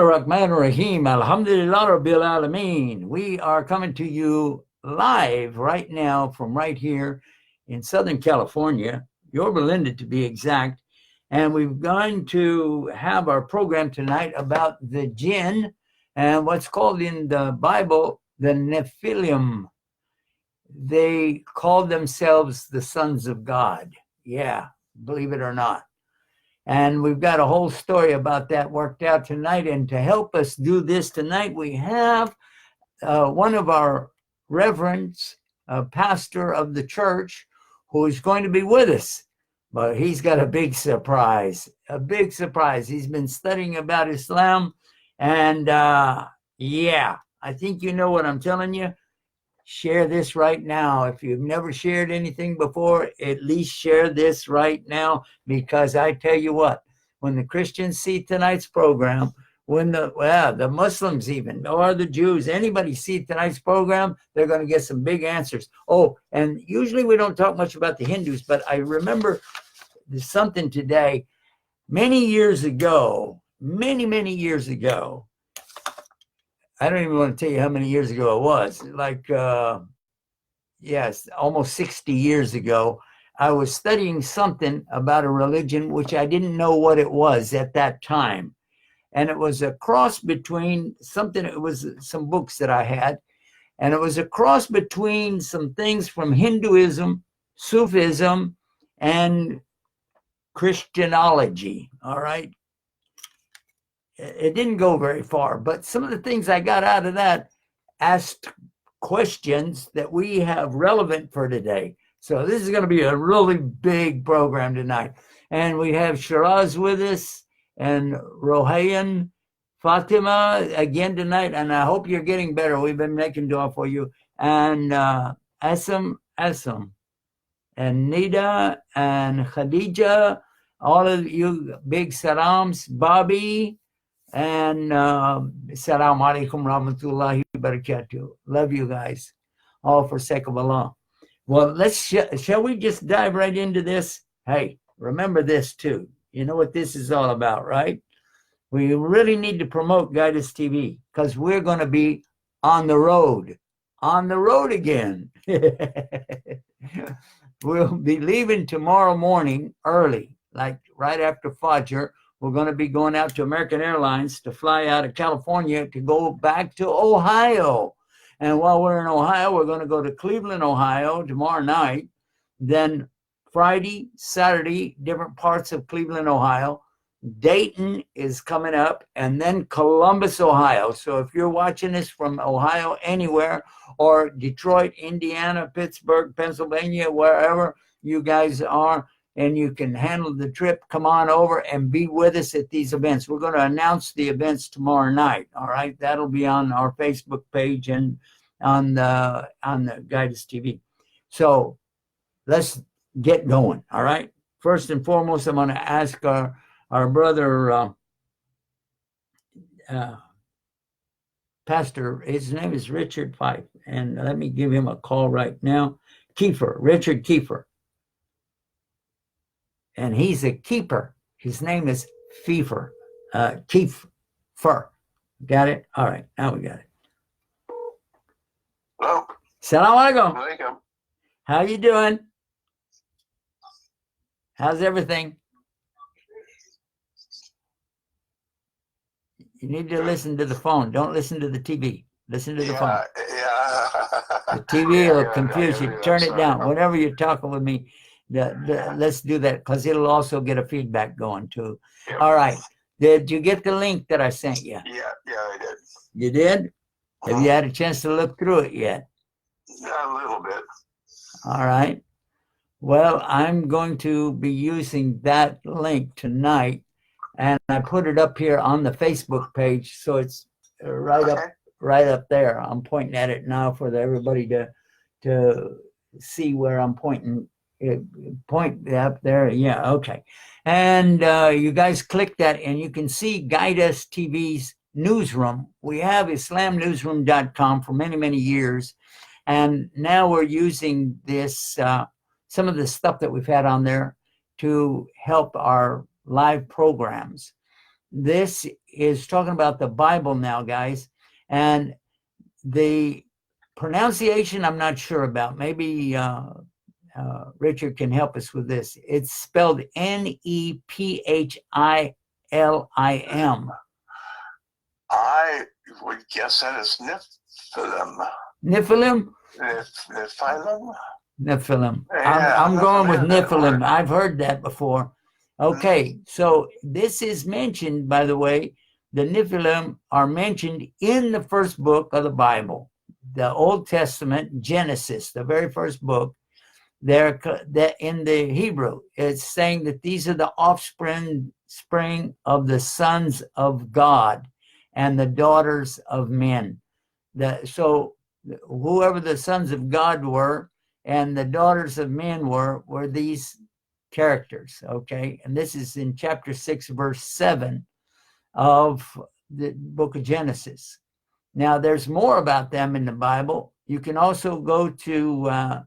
Rahman Rahim. Alhamdulillah Rabbil Alameen. We are coming to you live right now from right here in Southern California, Yorba Linda to be exact. And we're going to have our program tonight about the jinn and what's called in the Bible the Nephilim. They call themselves the sons of God. Yeah, believe it or not. And we've got a whole story about that worked out tonight. And to help us do this tonight, we have one of our reverends, a pastor of the church, who is going to be with us. But he's got a big surprise, a big surprise. He's been studying about Islam. And yeah, I think you know what I'm telling you. Share this right now. If you've never shared anything before, at least share this right now, because I tell you what, when the Christians see tonight's program, when the Muslims even, or the Jews, anybody see tonight's program, they're going to get some big answers. Oh, and usually we don't talk much about the Hindus, but I remember there's something today. Many years ago, many years ago, I don't even want to tell you how many years ago it was. Like, yes, almost 60 years ago, I was studying something about a religion which I didn't know what it was at that time. And it was a cross between something, it was some books that I had, and it was a cross between some things from Hinduism, Sufism, and Christianology, all right? It didn't go very far, but some of the things I got out of that asked questions that we have relevant for today. So this is going to be a really big program tonight. And we have Shiraz with us and Rohayan, Fatima again tonight. And I hope you're getting better. We've been making dua for you. And Asam, and Nida and Khadija, all of you, big salams, Bobby, and Assalamu Alaikum Rahmatullahi Barakatuh. Love you guys, all for sake of Allah. Well, shall we just dive right into this? Hey, remember this too. You know what this is all about, right? We really need to promote Guidance TV because we're going to be on the road again. We'll be leaving tomorrow morning early, like right after Fajr. We're going to be going out to American Airlines to fly out of California to go back to Ohio. And while we're in Ohio, we're going to go to Cleveland, Ohio tomorrow night. Then Friday, Saturday, different parts of Cleveland, Ohio. Dayton is coming up, and then Columbus, Ohio. So if you're watching this from Ohio anywhere, or Detroit, Indiana, Pittsburgh, Pennsylvania, wherever you guys are, and you can handle the trip, come on over and be with us at these events. We're going to announce the events tomorrow night, all right? That'll be on our Facebook page and on the Guidance TV. So let's get going, all right? First and foremost, I'm going to ask our brother, pastor, his name is Richard Fife, and let me give him a call right now. Richard Kiefer. And he's a keeper. His name is Kiefer. Got it? All right, now we got it. Hello. Assalamu Alaikum. How you doing? How's everything? You need to listen to the phone. Don't listen to the TV. Listen to the phone. Yeah. The TV will confuse you. Turn it down. Whenever you're talking with me, let's do that, because it'll also get a feedback going too. Yeah. All right. Did you get the link that I sent you? Yeah, I did. You did? Have you had a chance to look through it yet? Yeah, a little bit. All right. Well, I'm going to be using that link tonight, and I put it up here on the Facebook page, so it's right up there. I'm pointing at it now for everybody to see where I'm pointing. Point up there. Yeah, okay. And you guys click that, and you can see Guide Us TV's newsroom. We have islamnewsroom.com for many years, and now we're using this some of the stuff that we've had on there to help our live programs. This is talking about the Bible now, guys. And the pronunciation I'm not sure about. Maybe Richard can help us with this. It's spelled Nephilium. I would guess that it's Nephilim. Nephilim? Nephilim? Nephilim. Yeah, I'm going with that Nephilim. word. I've heard that before. Okay, so this is mentioned, by the way, the Nephilim are mentioned in the first book of the Bible, the Old Testament, Genesis, the very first book. They're in the Hebrew, it's saying that these are the offspring of the sons of God and the daughters of men. So whoever the sons of God were and the daughters of men were these characters, okay? And this is in chapter 6, verse 7 of the book of Genesis. Now, there's more about them in the Bible. You can also go to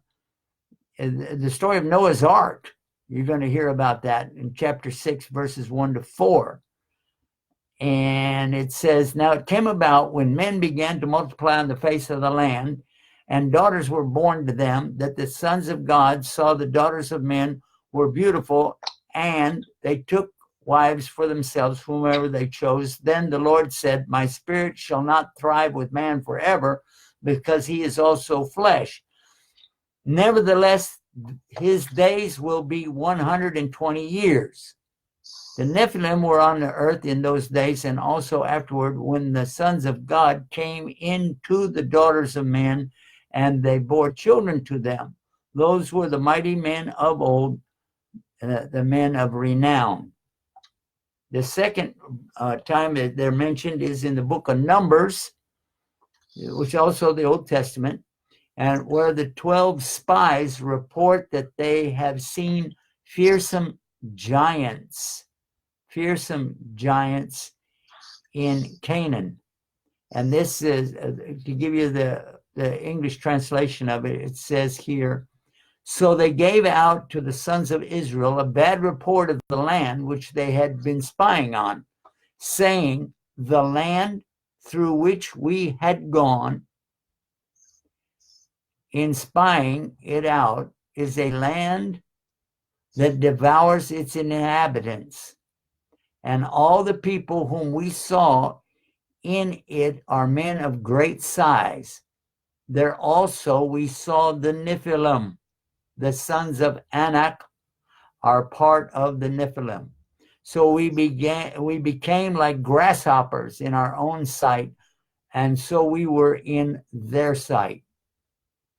the story of Noah's Ark. You're going to hear about that in chapter 6, verses 1 to 4. And it says, now it came about when men began to multiply on the face of the land, and daughters were born to them, that the sons of God saw the daughters of men were beautiful, and they took wives for themselves, whomever they chose. Then the Lord said, my spirit shall not thrive with man forever, because he is also flesh. Nevertheless, his days will be 120 years. The Nephilim were on the earth in those days, and also afterward, when the sons of God came into the daughters of men, and they bore children to them. Those were the mighty men of old, the men of renown. The second time that they're mentioned is in the book of Numbers, which is also the Old Testament, and where the 12 spies report that they have seen fearsome giants in Canaan. And this is, to give you the English translation of it, it says here, so they gave out to the sons of Israel a bad report of the land which they had been spying on, saying, the land through which we had gone in spying it out is a land that devours its inhabitants, and all the people whom we saw in it are men of great size. There also we saw the Nephilim, the sons of Anak are part of the Nephilim. So we became like grasshoppers in our own sight, and so we were in their sight.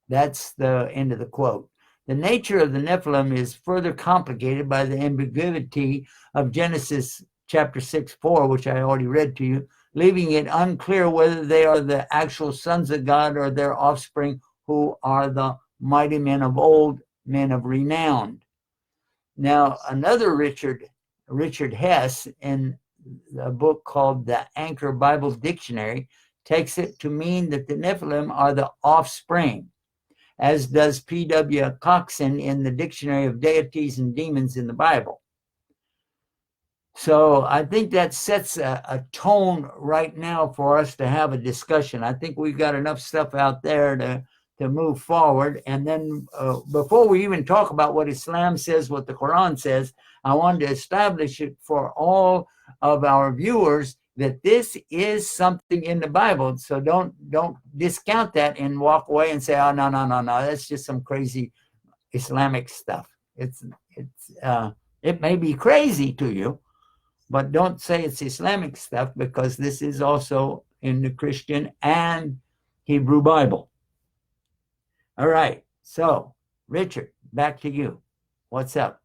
That's the end of the quote. The nature of the Nephilim is further complicated by the ambiguity of Genesis chapter 6:4, which I already read to you, leaving it unclear whether they are the actual sons of God or their offspring, who are the mighty men of old, men of renown. Now, another Richard Hess, in a book called the Anchor Bible Dictionary, takes it to mean that the Nephilim are the offspring, as does P.W. Coxon in the Dictionary of Deities and Demons in the Bible. So I think that sets a tone right now for us to have a discussion. I think we've got enough stuff out there to move forward. And then before we even talk about what Islam says, what the Quran says, I wanted to establish it for all of our viewers that this is something in the Bible. So don't discount that and walk away and say, oh, no, that's just some crazy Islamic stuff. It may be crazy to you, but don't say it's Islamic stuff, because this is also in the Christian and Hebrew Bible. All right. So, Richard, back to you. What's up?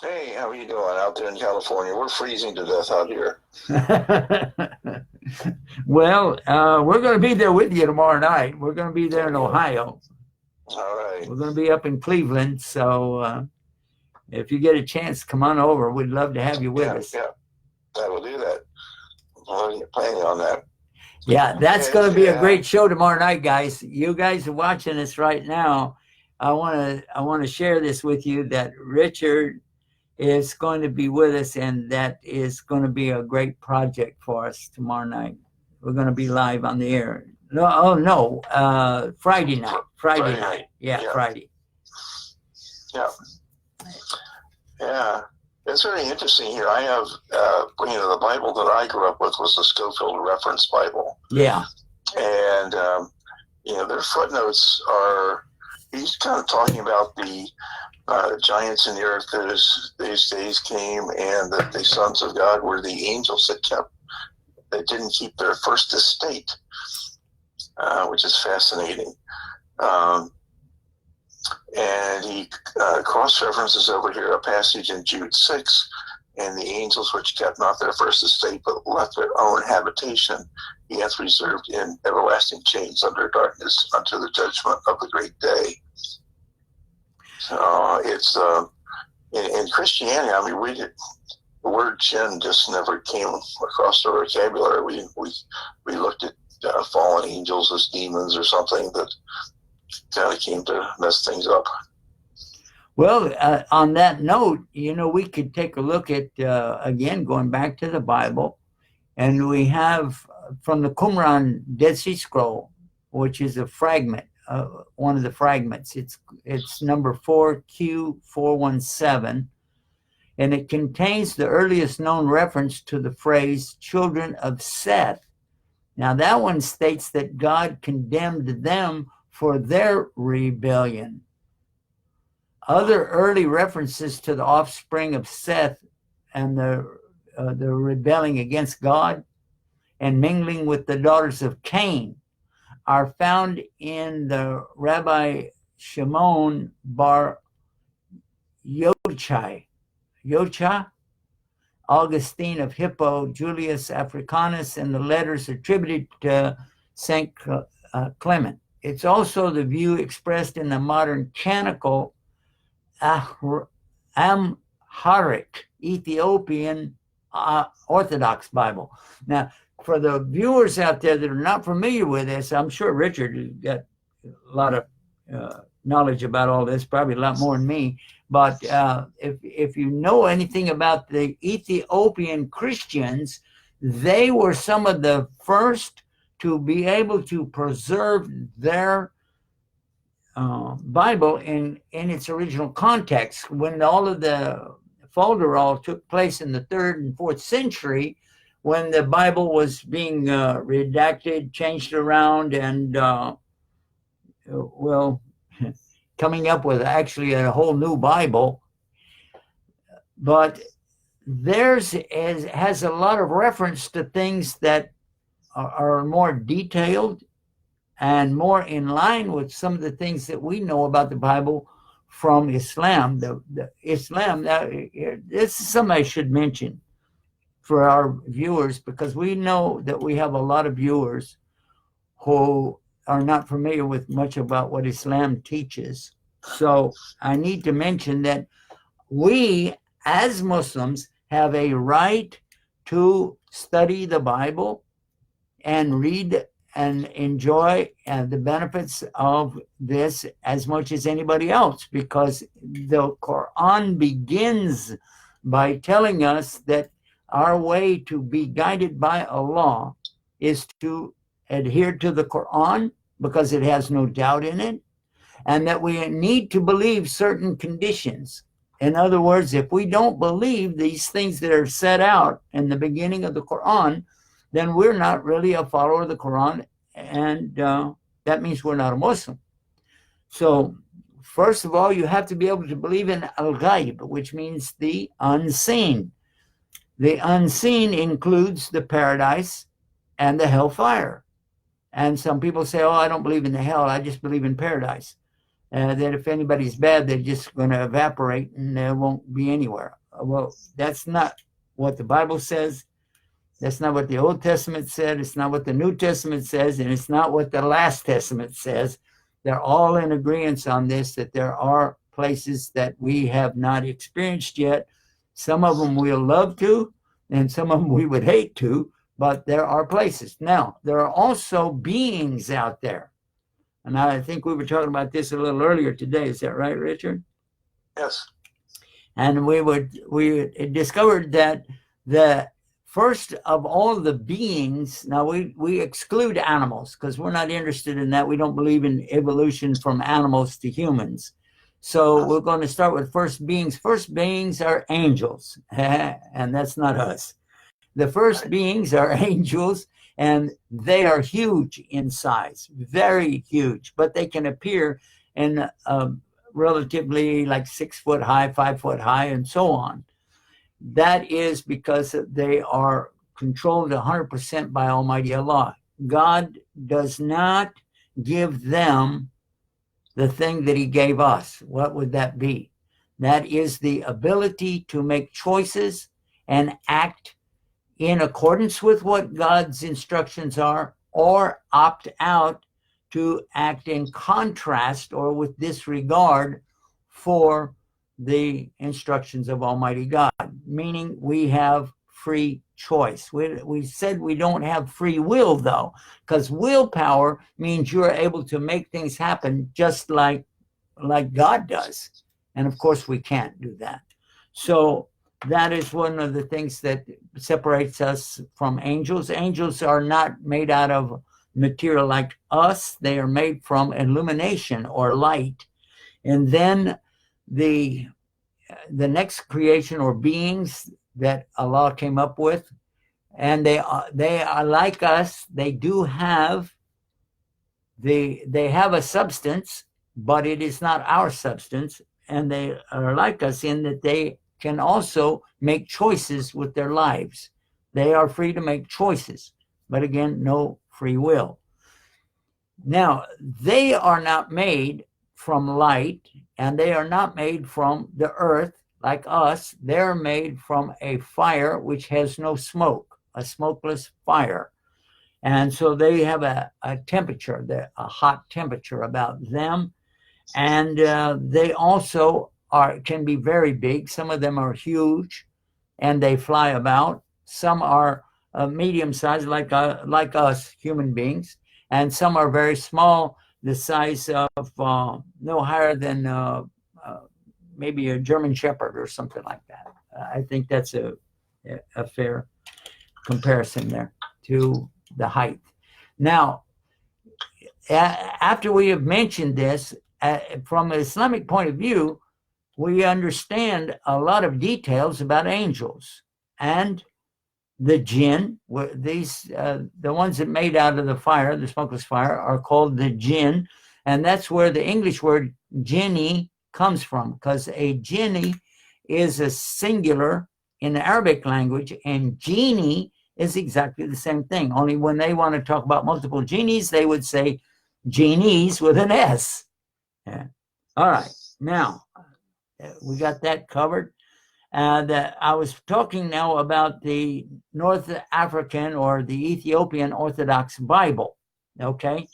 Hey, how are you doing out there in California? We're freezing to death out here. Well, we're going to be there with you tomorrow night. We're going to be there in Ohio. All right. We're going to be up in Cleveland. So if you get a chance, come on over. We'd love to have you with us. Yeah, I will do that. I'm planning on that. Yeah, that's going to be a great show tomorrow night, guys. You guys are watching us right now. I want to share this with you, that Richard is going to be with us, and that is going to be a great project for us tomorrow night. We're going to be live on the air. No, oh no, Friday night. Friday night. Yeah, Friday. Yeah. Yeah. It's very interesting here. I have, the Bible that I grew up with was the Scofield Reference Bible. Yeah. And, their footnotes are, he's kind of talking about the giants in the earth that these days came, and that the sons of God were the angels that didn't keep their first estate, which is fascinating. And he cross-references over here a passage in Jude 6, and the angels which kept not their first estate, but left their own habitation, he hath reserved in everlasting chains under darkness unto the judgment of the great day. So it's in Christianity. I mean, the word jinn just never came across our vocabulary. We looked at fallen angels as demons or something that kind of came to mess things up. Well, on that note, we could take a look at, again, going back to the Bible, and we have from the Qumran Dead Sea Scroll, which is a fragment, one of the fragments. It's number 4Q417, and it contains the earliest known reference to the phrase children of Seth. Now, that one states that God condemned them for their rebellion. Other early references to the offspring of Seth and the rebelling against God and mingling with the daughters of Cain are found in the Rabbi Shimon bar Yochai, Augustine of Hippo, Julius Africanus, and the letters attributed to Saint Clement. It's also the view expressed in the modern canonical Amharic Ethiopian Orthodox Bible. Now, for the viewers out there that are not familiar with this, I'm sure Richard has got a lot of knowledge about all this, probably a lot more than me. But if you know anything about the Ethiopian Christians, they were some of the first to be able to preserve their Bible in its original context. When all of the folderol took place in the 3rd and 4th century, when the Bible was being redacted, changed around, and coming up with actually a whole new Bible. But theirs has a lot of reference to things that are more detailed and more in line with some of the things that we know about the Bible from Islam. The Islam, this is something I should mention for our viewers, because we know that we have a lot of viewers who are not familiar with much about what Islam teaches. So I need to mention that we, as Muslims, have a right to study the Bible and read and enjoy the benefits of this as much as anybody else, because the Quran begins by telling us that our way to be guided by Allah is to adhere to the Quran, because it has no doubt in it, and that we need to believe certain conditions. In other words, if we don't believe these things that are set out in the beginning of the Quran, then we're not really a follower of the Quran, and that means we're not a Muslim. So, first of all, you have to be able to believe in al-ghaib, which means the unseen. The unseen includes the paradise and the hellfire. And some people say, oh, I don't believe in the hell, I just believe in paradise. That if anybody's bad, they're just going to evaporate and they won't be anywhere. Well, that's not what the Bible says. That's not what the Old Testament said. It's not what the New Testament says. And it's not what the Last Testament says. They're all in agreement on this, that there are places that we have not experienced yet. Some of them we'll love to, and some of them we would hate to, but there are places. Now, there are also beings out there. And I think we were talking about this a little earlier today. Is that right, Richard? Yes. And we discovered that the first of all the beings, now we exclude animals because we're not interested in that. We don't believe in evolution from animals to humans. So we're going to start with first beings. First beings are angels, and that's not us. The first beings are angels, and they are huge in size, very huge, but they can appear in relatively like 6 foot high, 5 foot high, and so on. That is because they are controlled 100% by Almighty Allah. God does not give them the thing that he gave us. What would that be? That is the ability to make choices and act in accordance with what God's instructions are, or opt out to act in contrast or with disregard for the instructions of Almighty God, meaning we have free choice. We said we don't have free will, though, because willpower means you're able to make things happen just like God does. And of course, we can't do that. So that is one of the things that separates us from angels. Angels are not made out of material like us. They are made from illumination or light. And then the next creation or beings that Allah came up with, and they are like us. They do have they have a substance, but it is not our substance. And they are like us in that they can also make choices with their lives. They are free to make choices, but again, no free will. Now, they are not made from light, and they are not made from the earth like us. They're made from a fire which has no smoke, a smokeless fire. And so they have a temperature, a hot temperature about them. And they also can be very big. Some of them are huge, and they fly about. Some are medium sized, like us human beings, and some are very small, the size of no higher than maybe a German Shepherd or something like that. I think that's a fair comparison there to the height. Now, after we have mentioned this, from an Islamic point of view, we understand a lot of details about angels and the jinn. The ones that made out of the fire, the smokeless fire, are called the jinn, and that's where the English word jinni comes from, because a jinni is a singular in the Arabic language, and genie is exactly the same thing. Only when they want to talk about multiple genies, they would say genies with an S. Yeah. All right. Now, we got that covered. I was talking now about the North African or the Ethiopian Orthodox Bible, okay?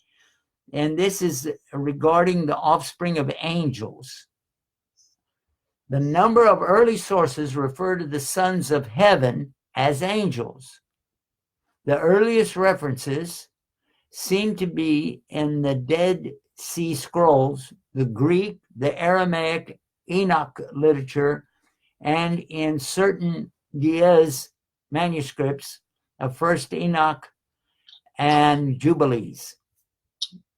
And this is regarding the offspring of angels. The number of early sources refer to the sons of heaven as angels. The earliest references seem to be in the Dead Sea Scrolls, the Greek, the Aramaic, Enoch literature, and in certain Ge'ez manuscripts of First Enoch and Jubilees.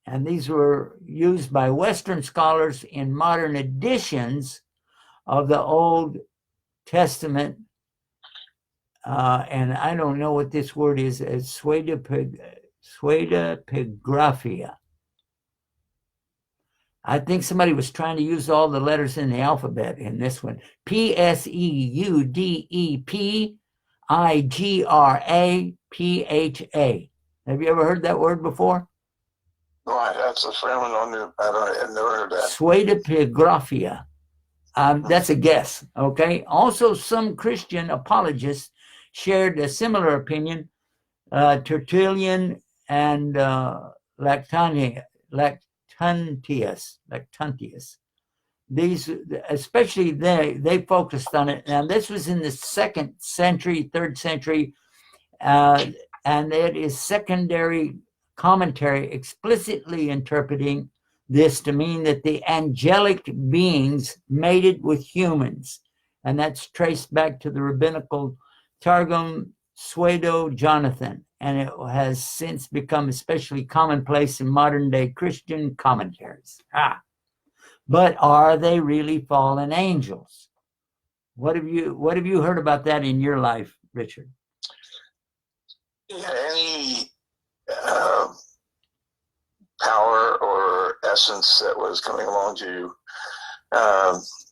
And these were used by Western scholars in modern editions of the Old Testament. And I don't know what this word is, as pseudepigraphia. I think somebody was trying to use all the letters in the alphabet in this one. Pseudepigrapha. Have you ever heard that word before? No, that's a friend on the, I've never heard that. Pseudepigraphia. That's a guess, okay? Also, some Christian apologists shared a similar opinion. Tertullian and Lactantius. These, especially they focused on it. Now, this was in the 2nd century, 3rd century, and it is secondary commentary explicitly interpreting this to mean that the angelic beings mated with humans, and that's traced back to the rabbinical Targum Pseudo Jonathan, and it has since become especially commonplace in modern-day Christian commentaries. But are they really fallen angels? What have you heard about that in your life, Richard? Yeah, any power or essence that was coming along to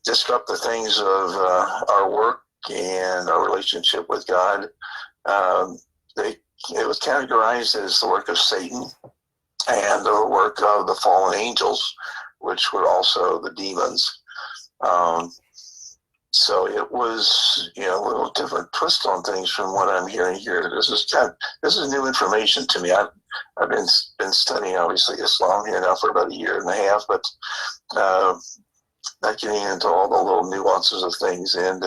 disrupt the things of our work and our relationship with God, it was categorized as the work of Satan and the work of the fallen angels, which were also the demons. So it was, a little different twist on things from what I'm hearing here. This is new information to me. I've been studying, obviously, Islam here now for about a year and a half, but not getting into all the little nuances of things. And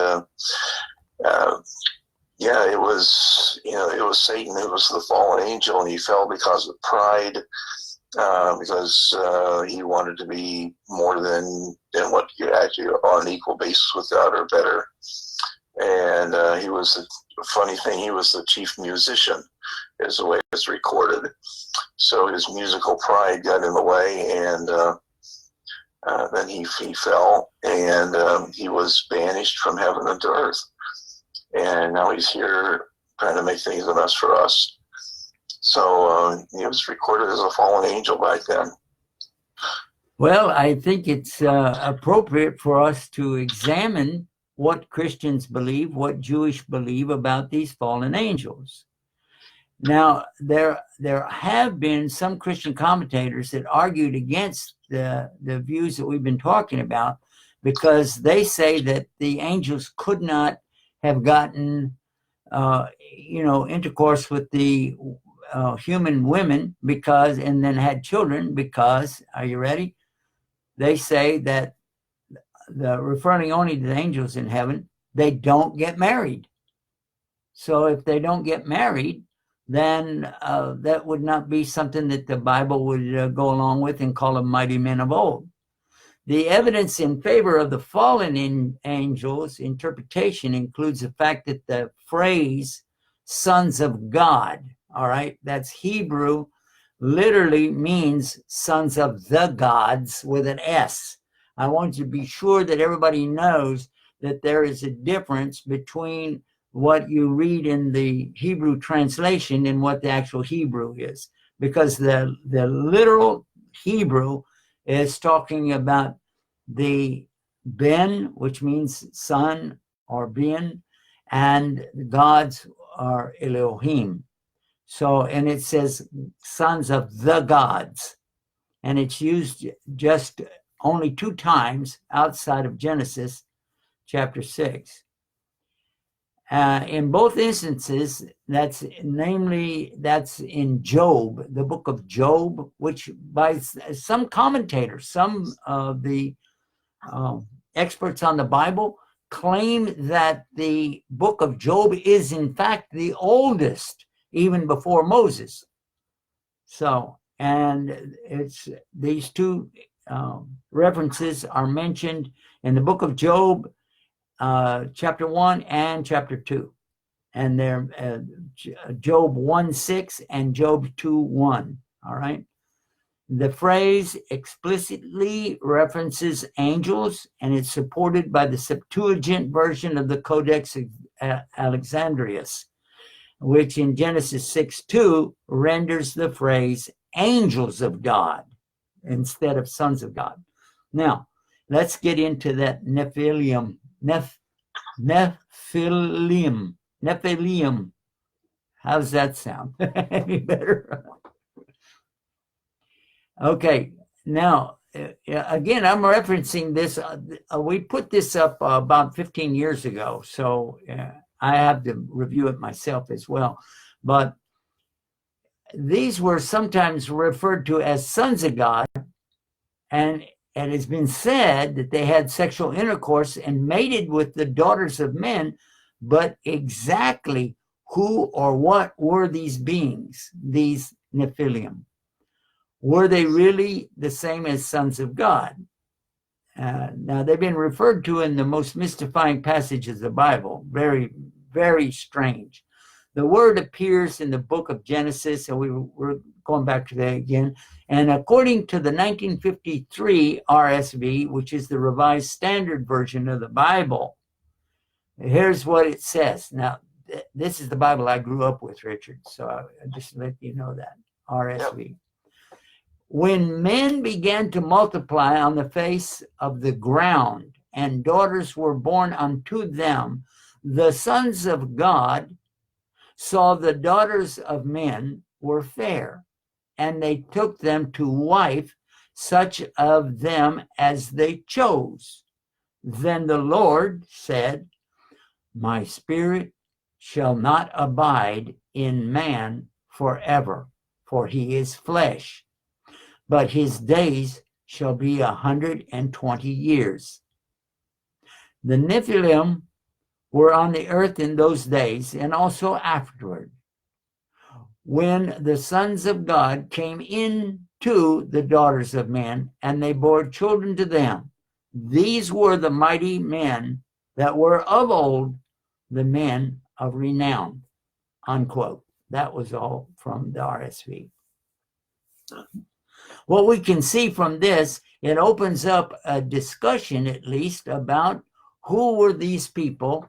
it was, it was Satan who was the fallen angel, and he fell because of pride, because he wanted to be more than what you actually on an equal basis with God or better. And he was the funny thing. He was the chief musician, is the way it's recorded. So his musical pride got in the way, and then he fell, and he was banished from heaven unto earth. And now he's here trying to make things a mess for us. So he was recorded as a fallen angel back then. Well, I think it's appropriate for us to examine what Christians believe, what Jewish believe about these fallen angels. Now, there have been some Christian commentators that argued against the views that we've been talking about, because they say that the angels could not have gotten, intercourse with the human women and then had children because, are you ready? They say that, referring only to the angels in heaven, they don't get married. So if they don't get married, then that would not be something that the Bible would go along with and call them mighty men of old. The evidence in favor of the fallen angels interpretation includes the fact that the phrase sons of God, all right, that's Hebrew, literally means sons of the gods with an S. I want you to be sure that everybody knows that there is a difference between what you read in the Hebrew translation and what the actual Hebrew is, because the literal Hebrew is talking about the Ben, which means son or Ben, and the gods are Elohim. So, and it says sons of the gods, and it's used just only 2 times outside of Genesis chapter 6. In both instances, that's in Job, the book of Job, which by some commentators, some of the experts on the Bible claim that the book of Job is in fact the oldest, even before Moses. So, and it's these 2 references are mentioned in the book of Job, chapter 1 and chapter 2, and they're Job 1:6 and Job 2:1. All right. The phrase explicitly references angels, and it's supported by the Septuagint version of the Codex Alexandrinus, which in Genesis 6:2 renders the phrase angels of God instead of sons of God. Now, let's get into that Nephilim. Nephilim. How's that sound? Any better? Okay, now, again, I'm referencing this. We put this up about 15 years ago, so I have to review it myself as well. But these were sometimes referred to as sons of God, and it has been said that they had sexual intercourse and mated with the daughters of men, but exactly who or what were these beings, these Nephilim? Were they really the same as sons of God? Now, they've been referred to in the most mystifying passages of the Bible. Very, very strange. The word appears in the book of Genesis, and we're going back to that again. And according to the 1953 RSV, which is the Revised Standard Version of the Bible, here's what it says. Now, this is the Bible I grew up with, Richard, so I just let you know that, RSV. Yep. When men began to multiply on the face of the ground, and daughters were born unto them, the sons of God saw the daughters of men were fair, and they took them to wife, such of them as they chose. Then the Lord said, my spirit shall not abide in man forever, for he is flesh, but his days shall be 120 years. The Nephilim were on the earth in those days, and also afterward, when the sons of God came in to the daughters of men, and they bore children to them. These were the mighty men that were of old, the men of renown, unquote. That was all from the RSV. What we can see from this, it opens up a discussion, at least, about who were these people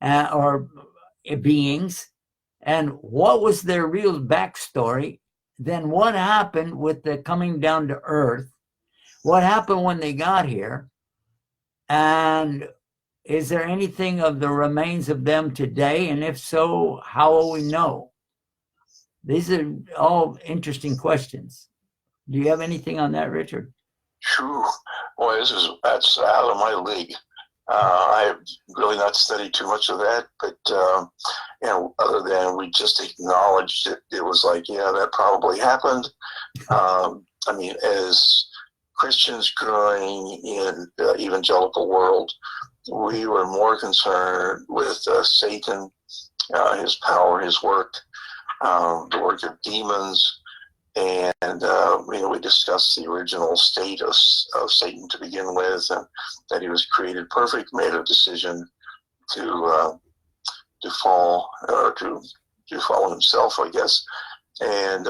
or beings, and what was their real backstory. Then what happened with the coming down to earth? What happened when they got here? And is there anything of the remains of them today? And if so, how will we know? These are all interesting questions. Do you have anything on that, Richard? Sure. Boy, that's out of my league. I have really not studied too much of that, but other than we just acknowledged it, it was like, yeah, that probably happened. I mean, as Christians growing in the evangelical world, we were more concerned with Satan, his power, his work, the work of demons, and we discussed the original state of Satan to begin with, and that he was created perfect, made a decision to fall, or to follow himself, I guess, and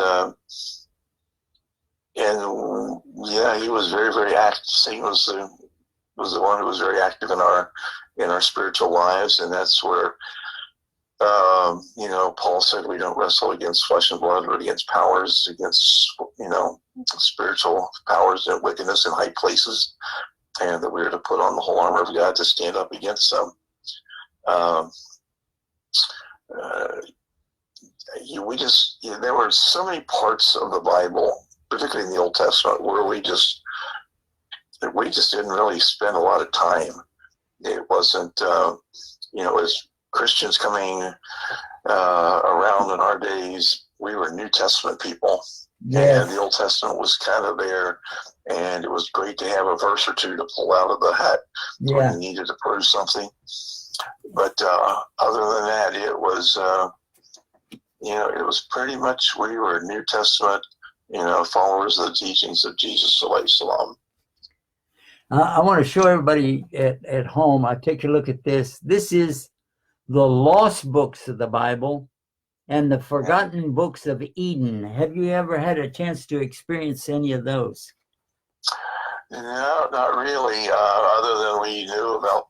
yeah, he was very, very active. Satan was the one who was very active in our spiritual lives, and that's where Paul said we don't wrestle against flesh and blood, but against powers, against spiritual powers and wickedness in high places, and that we are to put on the whole armor of God to stand up against them. There were so many parts of the Bible, particularly in the Old Testament, where we just didn't really spend a lot of time. It wasn't, as Christians coming around in our days, we were New Testament people. Yes. And the Old Testament was kind of there, and it was great to have a verse or two to pull out of the hat when you needed to prove something. But other than that, it was, it was pretty much we were New Testament, followers of the teachings of Jesus, alayhi salam. I want to show everybody at home. I take a look at this. This is the lost books of the Bible and the forgotten books of Eden. Have you ever had a chance to experience any of those? No, not really. Other than we knew about,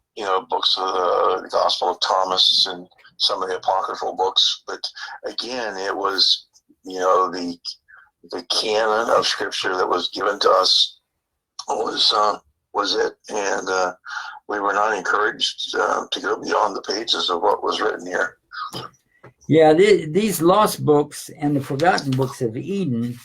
books of the Gospel of Thomas and some of the apocryphal books. But again, it was, the canon of Scripture that was given to us was it, and we were not encouraged to go beyond the pages of what was written here. Yeah, these lost books and the forgotten books of Eden,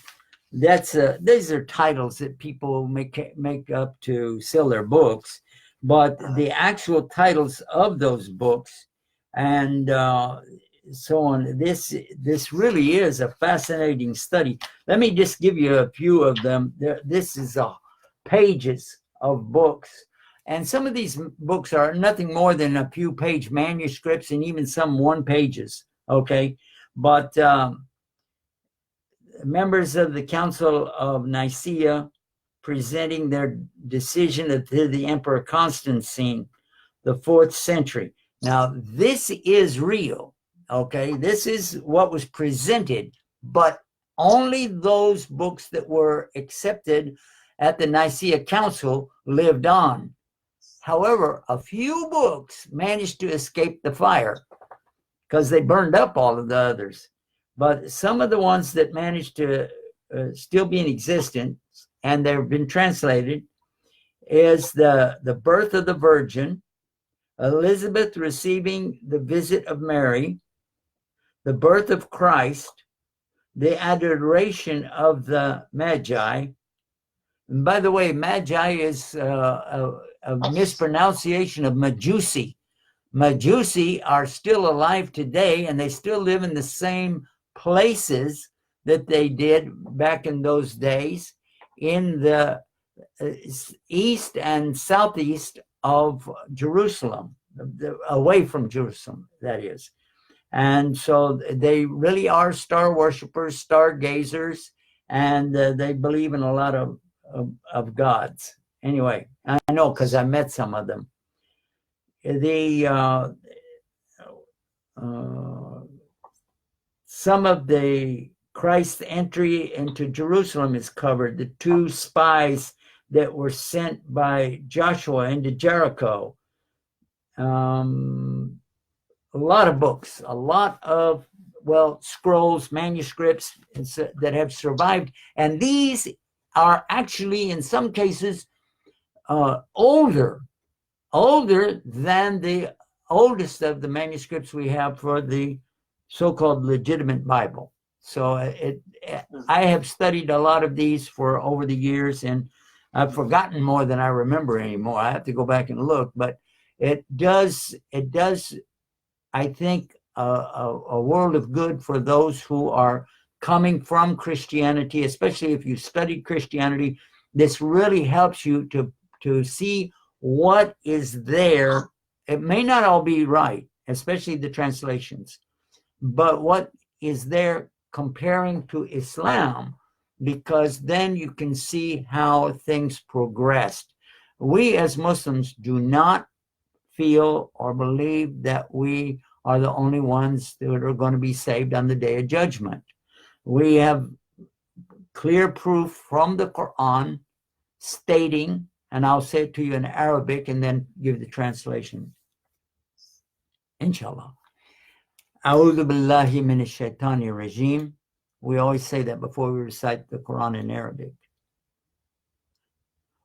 these are titles that people make up to sell their books, but the actual titles of those books and so on, this really is a fascinating study. Let me just give you a few of them. This is pages of books, and some of these books are nothing more than a few page manuscripts, and even some 1 pages. Okay, but members of the Council of Nicaea presenting their decision to the Emperor Constantine, the 4th century. Now, this is real, okay? This is what was presented, but only those books that were accepted at the Nicaea Council lived on. However, a few books managed to escape the fire because they burned up all of the others. But some of the ones that managed to still be in existence, and they've been translated, is the birth of the Virgin, Elizabeth receiving the visit of Mary, the birth of Christ, the adoration of the Magi. And by the way, Magi is a mispronunciation of Majusi. Majusi are still alive today, and they still live in the same places that they did back in those days in the east and southeast of Jerusalem, away from Jerusalem, that is. And so they really are star worshipers, stargazers, and they believe in a lot of gods. Anyway, I know because I met some of them. Some of the Christ's entry into Jerusalem is covered. The 2 spies that were sent by Joshua into Jericho. A lot of books, a lot of, scrolls, manuscripts that have survived. And these are actually, in some cases, older than the oldest of the manuscripts we have for the so-called legitimate Bible. So I have studied a lot of these for over the years, and I've forgotten more than I remember anymore. I have to go back and look, but it does, I think, a world of good for those who are coming from Christianity, especially if you studied Christianity. This really helps you to see what is there. It may not all be right, especially the translations, but what is there comparing to Islam, because then you can see how things progressed. We as Muslims do not feel or believe that we are the only ones that are going to be saved on the day of judgment. We have clear proof from the Quran stating, and I'll say it to you in Arabic and then give the translation, inshallah. A'udhu billahi minash shaitani rajim. We always say that before we recite the Quran in Arabic.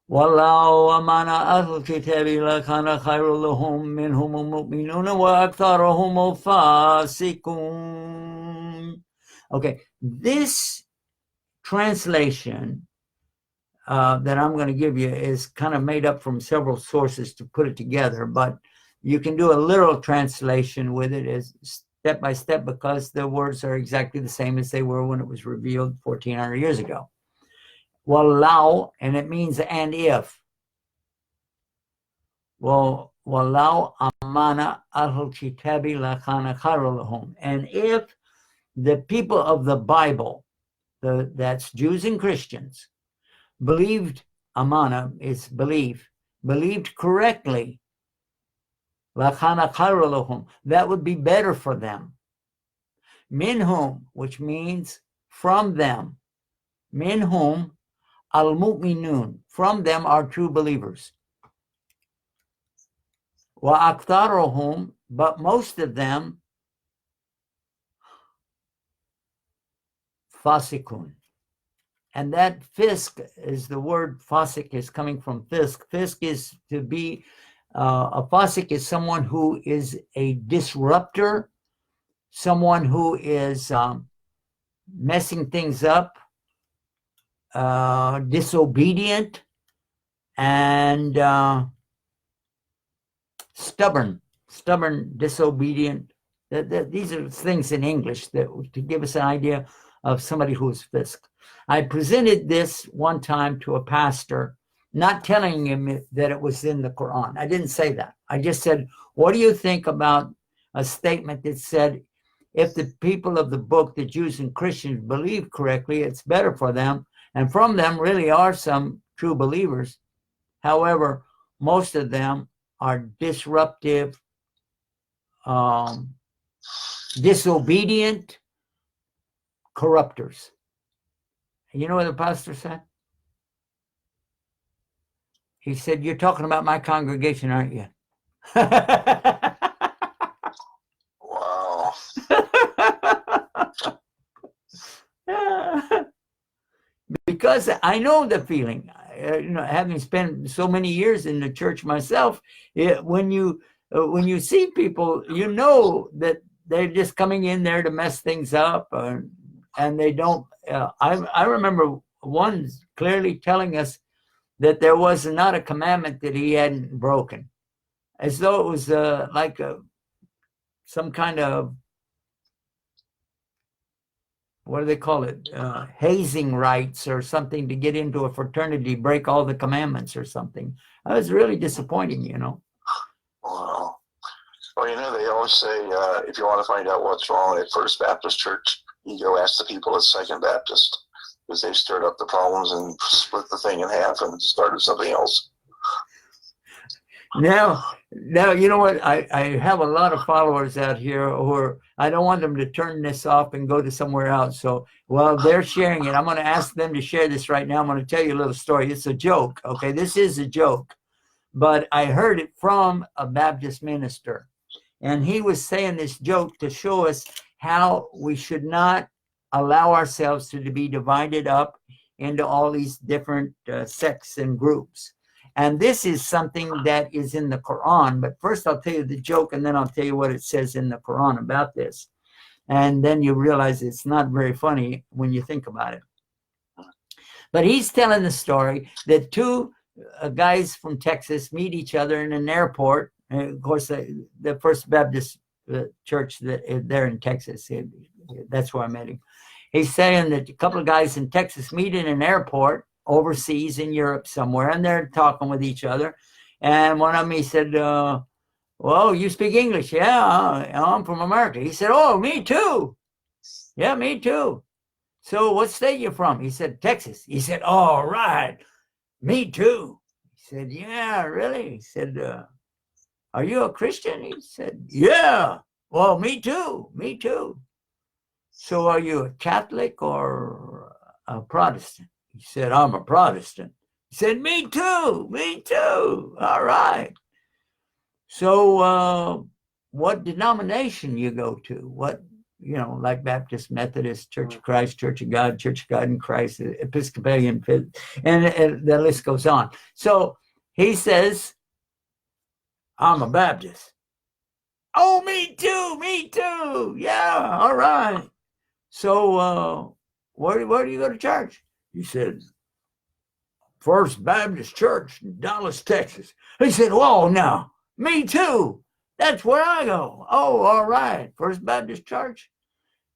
وَاللَّهُ أَمَانَ أَهْلُ الْكِتَابِ لَكَانَ خَيْرٌ لَهُم مِّنْهُمُ الْمُؤْمِنُونَ وَأَكْثَرُهُمُ الْفَاسِقُونَ. Okay, this translation that I'm going to give you is kind of made up from several sources to put it together, but you can do a literal translation with it as step by step, because the words are exactly the same as they were when it was revealed 1,400 years ago. Wallahu, and it means and if. Well, wallahu amana ahlul kitabi lakana khairul lahum. And if the people of the Bible, that's Jews and Christians, believed, amana is belief, believed correctly, lakana khairul lahum, that would be better for them. Minhum, which means from them. Minhum al-mu'minun, from them are true believers. Wa aktharuhum, but most of them, fasikun. And that fisk is the word fasik is coming from fisk. Fisk is to be, a fasik is someone who is a disruptor, someone who is messing things up, disobedient, and stubborn, disobedient. These are things in English that to give us an idea of somebody who is fisk. I presented this one time to a pastor, not telling him that it was in the Quran. I didn't say that. I just said, what do you think about a statement that said, if the people of the book, the Jews and Christians, believe correctly, it's better for them. And from them really are some true believers. However, most of them are disruptive, disobedient corrupters. You know what the pastor said? He said, "You're talking about my congregation, aren't you?" Wow. Because I know the feeling, having spent so many years in the church myself. When you see people, you know that they're just coming in there to mess things up, and they don't. I remember one clearly telling us that there was not a commandment that he hadn't broken, as though it was like some kind of, what do they call it? Hazing rights or something to get into a fraternity, break all the commandments or something. That was really disappointing, Wow. Well, they always say if you want to find out what's wrong at First Baptist Church, you go ask the people at Second Baptist, because they've stirred up the problems and split the thing in half and started something else. Now, you know what? I have a lot of followers out here who I don't want them to turn this off and go to somewhere else. So while they're sharing it, I'm going to ask them to share this right now. I'm going to tell you a little story. It's a joke, okay? This is a joke. But I heard it from a Baptist minister. And he was saying this joke to show us how we should not allow ourselves to be divided up into all these different sects and groups. And this is something that is in the Quran. But first I'll tell you the joke, and then I'll tell you what it says in the Quran about this. And then you realize it's not very funny when you think about it. But he's telling the story that two guys from Texas meet each other in an airport. And of course, the First Baptist church there in Texas, that's where I met him. He's saying that a couple of guys in Texas meet in an airport overseas in Europe somewhere, and they're talking with each other. And one of them, he said, well, you speak English? Yeah, I'm from America. He said, oh, me too. Yeah, me too. So what state you from? He said, Texas. He said, all right, me too. He said, yeah, really? He said, are you a Christian? He said, yeah. Well, me too, me too. So are you a Catholic or a Protestant? He said, I'm a Protestant. He said, me too, me too. All right. So what denomination you go to? What, like Baptist, Methodist, Church of Christ, Church of God in Christ, Episcopalian, and the list goes on. So he says, I'm a Baptist. Oh, me too, me too. Yeah, all right. So where do you go to church? He said, First Baptist Church in Dallas, Texas. He said, whoa, no, me too. That's where I go. Oh, all right. First Baptist Church?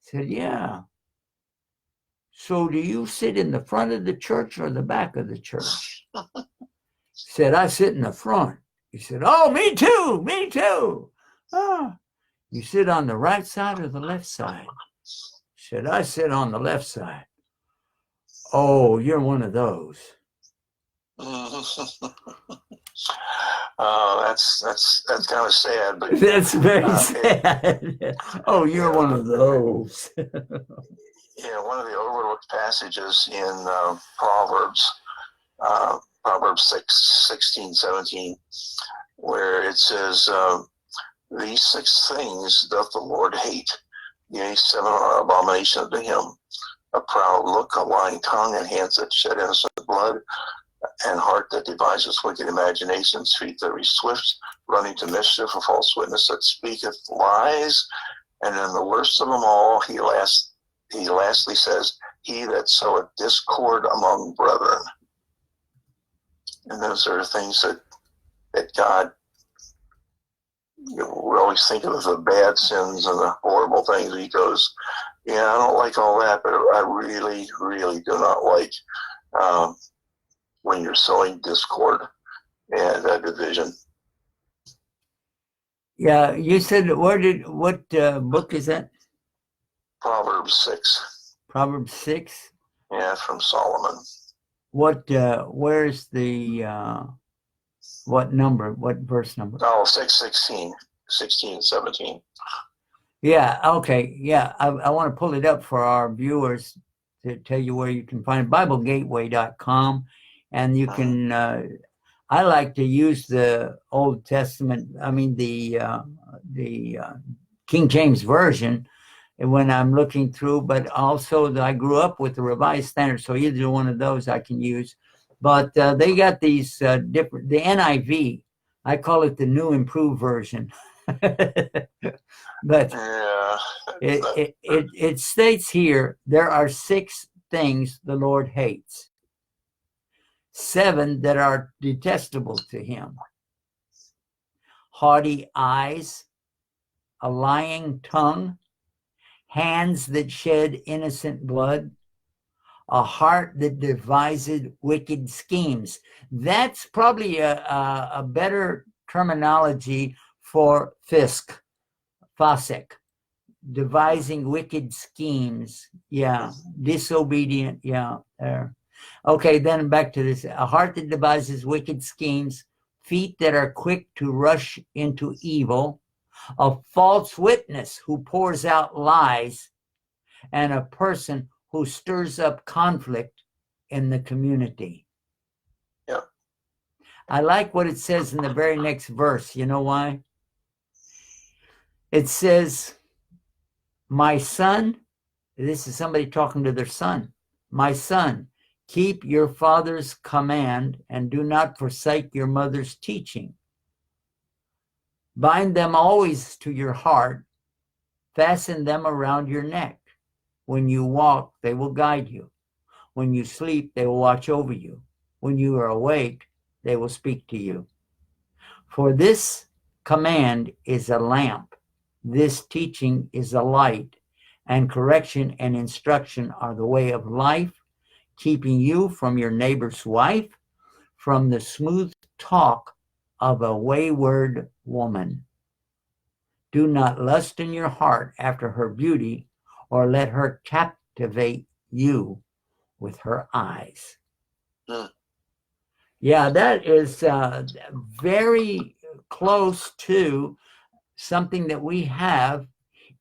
He said, yeah. So do you sit in the front of the church or the back of the church? He said, I sit in the front. He said, oh, me too, me too. Oh, you sit on the right side or the left side? He said, I sit on the left side. Oh, you're one of those. That's kind of sad, but that's very sad. Oh, you're one of those. One of the overlooked passages in Proverbs, Proverbs 6:16, 17, where it says, these 6 things doth the Lord hate. Yea, 7 are abomination unto him: a proud look, a lying tongue, and hands that shed innocent blood, and heart that devises wicked imaginations, feet that are swift, running to mischief, a false witness that speaketh lies. And then the worst of them all, he lastly says, he that soweth discord among brethren. And those are things that God, we always think of the bad sins and the horrible things. He goes, yeah, I don't like all that, but I really, really do not like when you're sowing discord and division. Yeah, you said, what book is that? Proverbs 6. Proverbs 6? Yeah, from Solomon. where's the, what number, what verse number? Oh, 6:16, 16 and 17. Yeah, okay. Yeah, I want to pull it up for our viewers to tell you where you can find it. BibleGateway.com. And you can, I like to use the Old Testament, I mean, the King James Version when I'm looking through, but also I grew up with the Revised Standard, so either one of those I can use. But they got these different, the NIV, I call it the New Improved Version. But Yeah. it states here, there are 6 things the Lord hates, 7 that are detestable to him: haughty eyes, a lying tongue, hands that shed innocent blood, a heart that devises wicked schemes. That's probably a better terminology for Fasek, devising wicked schemes. Yeah, disobedient. Yeah, there. Okay, then back to this. A heart that devises wicked schemes, feet that are quick to rush into evil, a false witness who pours out lies, and a person who stirs up conflict in the community. Yeah. I like what it says in the very next verse. You know why? It says, my son, this is somebody talking to their son. My son, keep your father's command and do not forsake your mother's teaching. Bind them always to your heart. Fasten them around your neck. When you walk, they will guide you. When you sleep, they will watch over you. When you are awake, they will speak to you. For this command is a lamp. This teaching is a light, and correction and instruction are the way of life, keeping you from your neighbor's wife, from the smooth talk of a wayward woman. Do not lust in your heart after her beauty, or let her captivate you with her eyes. Yeah, that is very close to something that we have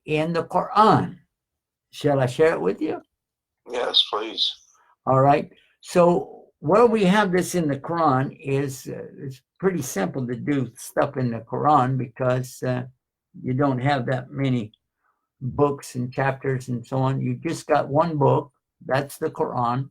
in the Quran. Shall I share it with you? Yes, please. All right. So where we have this in the Quran is it's pretty simple to do stuff in the Quran because you don't have that many books and chapters and so on. You just got one book, that's the Quran.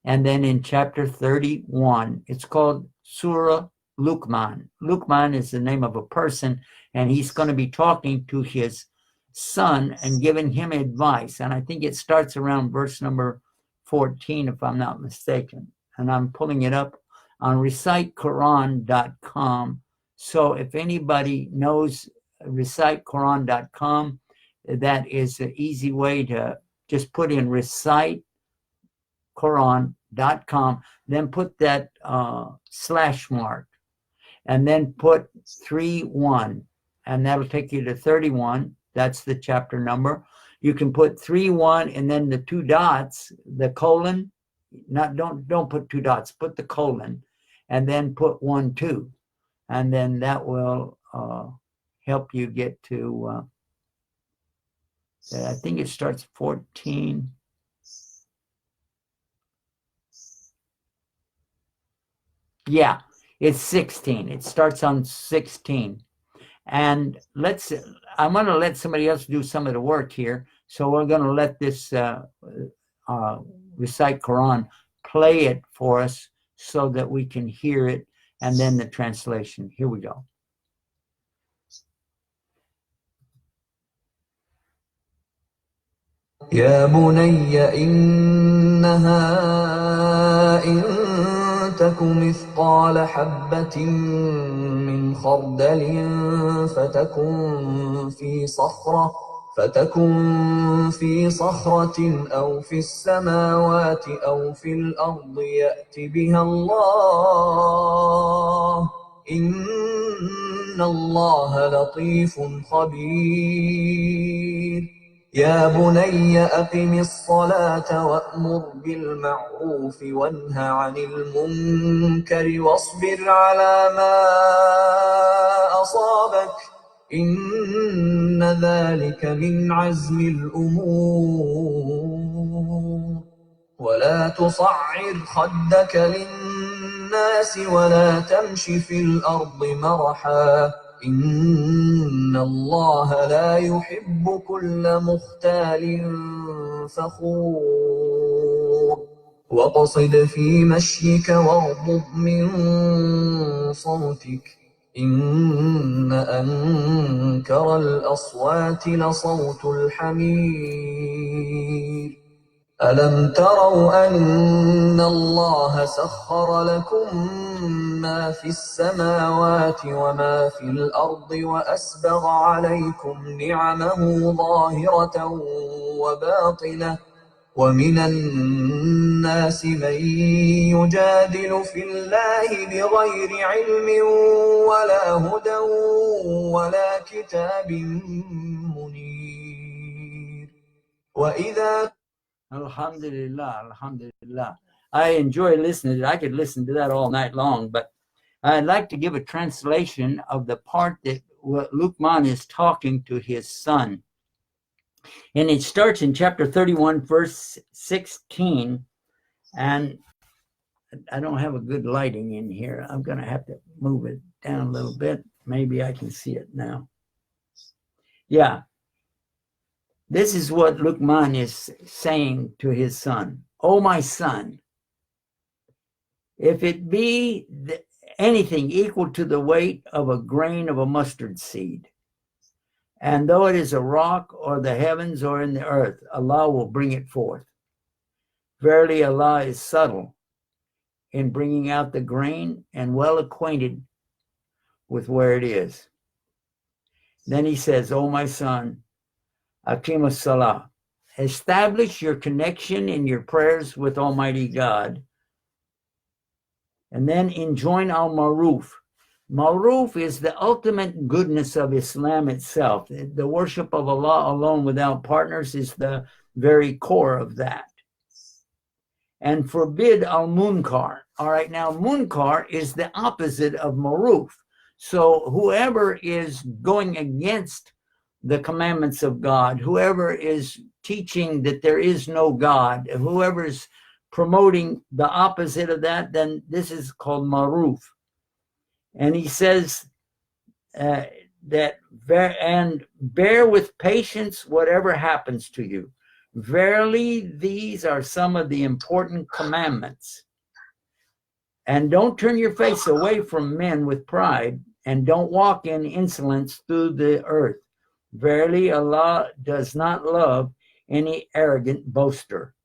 And then in chapter 31, it's called Surah Luqman. Luqman is the name of a person, and he's going to be talking to his son and giving him advice. And I think it starts around verse number 14, if I'm not mistaken. And I'm pulling it up on recitequran.com. So if anybody knows recitequran.com, that is an easy way to just put in recitequran.com, then put that slash mark, and then put 3:1, and that'll take you to 31. That's the chapter number. You can put 3:1 and then the 2 dots, the colon. Don't put 2 dots. Put the colon, and then put 1:2, and then that will help you get to. I think it starts 14. Yeah, it's 16. It starts on 16. And I'm going to let somebody else do some of the work here. So we're going to let this Recite Quran play it for us so that we can hear it, and then the translation. Here we go. يا بني إنها إن تك مثقال حبة من خردل فتكن في صخرة أو في السماوات أو في الأرض يأت بها الله إن الله لطيف خبير. يا بني أقم الصلاة وأمر بالمعروف وانه عن المنكر واصبر على ما أصابك إن ذلك من عزم الأمور ولا تصعر خدك للناس ولا تمش في الأرض مرحا إن الله لا يحب كل مختال فخور واقصد في مشيك واغضض من صوتك إن أنكر الأصوات لصوت الحمير ألم تروا أن الله سخر لكم ما في السماوات وما في الأرض وأسبغ عليكم نعمه ظاهرة وباطنة ومن الناس من يجادل في الله بغير علم ولا هدى ولا كتاب منير وإذا Alhamdulillah, alhamdulillah. I enjoy listening. I could listen to that all night long, but I'd like to give a translation of the part that Luqman is talking to his son. And it starts in chapter 31, verse 16. And I don't have a good lighting in here. I'm going to have to move it down a little bit. Maybe I can see it now. Yeah. This is what Luqman is saying to his son. Oh, my son, if it be anything equal to the weight of a grain of a mustard seed, and though it is a rock or the heavens or in the earth, Allah will bring it forth. Verily, Allah is subtle in bringing out the grain and well acquainted with where it is. Then he says, oh, my son, Aqim as-salah. Establish your connection in your prayers with Almighty God. And then enjoin al-Maruf. Maruf is the ultimate goodness of Islam itself. The worship of Allah alone without partners is the very core of that. And forbid al-Munkar. All right, now Munkar is the opposite of Maruf. So whoever is going against the commandments of God, whoever is teaching that there is no God, whoever is promoting the opposite of that, then this is called maruf. And he says and bear with patience whatever happens to you. Verily, these are some of the important commandments. And don't turn your face away from men with pride, and don't walk in insolence through the earth. Verily, Allah does not love any arrogant boaster.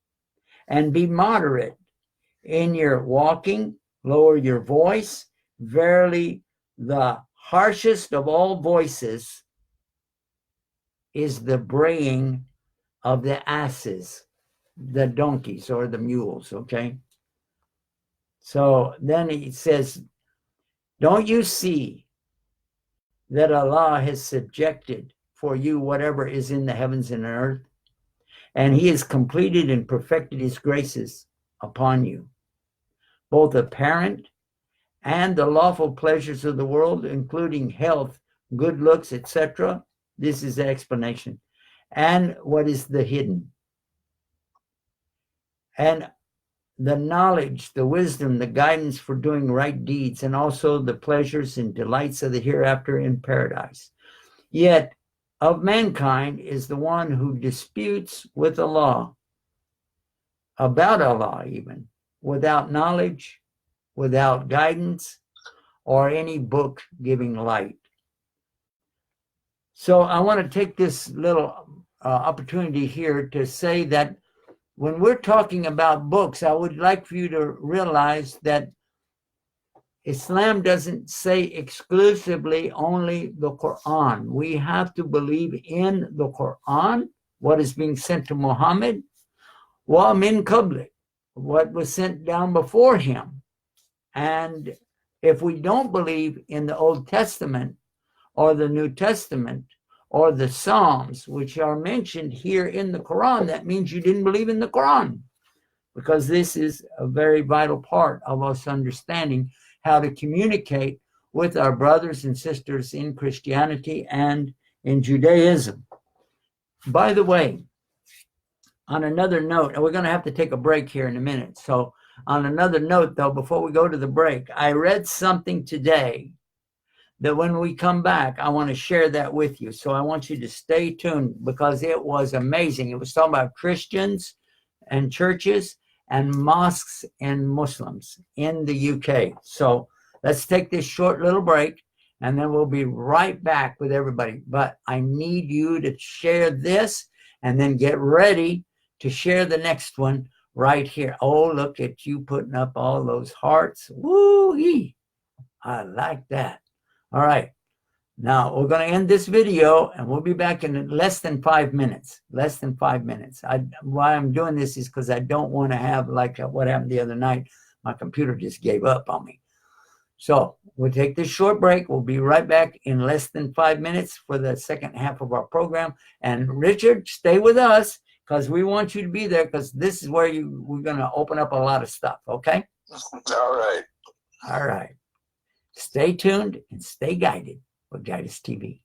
And be moderate in your walking, lower your voice. Verily, the harshest of all voices is the braying of the asses, the donkeys or the mules, okay? So then he says, don't you see that Allah has subjected for you whatever is in the heavens and earth? And he has completed and perfected his graces upon you, both apparent and the lawful pleasures of the world, including health, good looks, etc. This is the explanation. And what is the hidden? And the knowledge, the wisdom, the guidance for doing right deeds, and also the pleasures and delights of the hereafter in paradise. Yet, of mankind is the one who disputes with Allah, about Allah even, without knowledge, without guidance, or any book giving light. So I want to take this little opportunity here to say that when we're talking about books, I would like for you to realize that Islam doesn't say exclusively only the Quran. We have to believe in the Quran, what is being sent to Muhammad, wa min qabli, what was sent down before him. And if we don't believe in the Old Testament or the New Testament or the Psalms, which are mentioned here in the Quran, that means you didn't believe in the Quran, because this is a very vital part of us understanding how to communicate with our brothers and sisters in Christianity and in Judaism. By the way, on another note, and we're going to have to take a break here in a minute. So on another note, though, before we go to the break, I read something today that when we come back, I want to share that with you. So I want you to stay tuned, because it was amazing. It was talking about Christians and churches and mosques and Muslims in the UK. So let's take this short little break, and then we'll be right back with everybody. But I need you to share this and then get ready to share the next one right here. Oh, look at you putting up all those hearts. Woo-wee. I like that. All right. Now we're going to end this video, and we'll be back in less than 5 minutes. Less than 5 minutes. Why I'm doing this is because I don't want to have like what happened the other night. My computer just gave up on me. So we'll take this short break. We'll be right back in less than 5 minutes for the second half of our program. And Richard, stay with us, because we want you to be there, because this is where we're going to open up a lot of stuff. Okay? All right. All right. Stay tuned and stay guided with Guidance TV.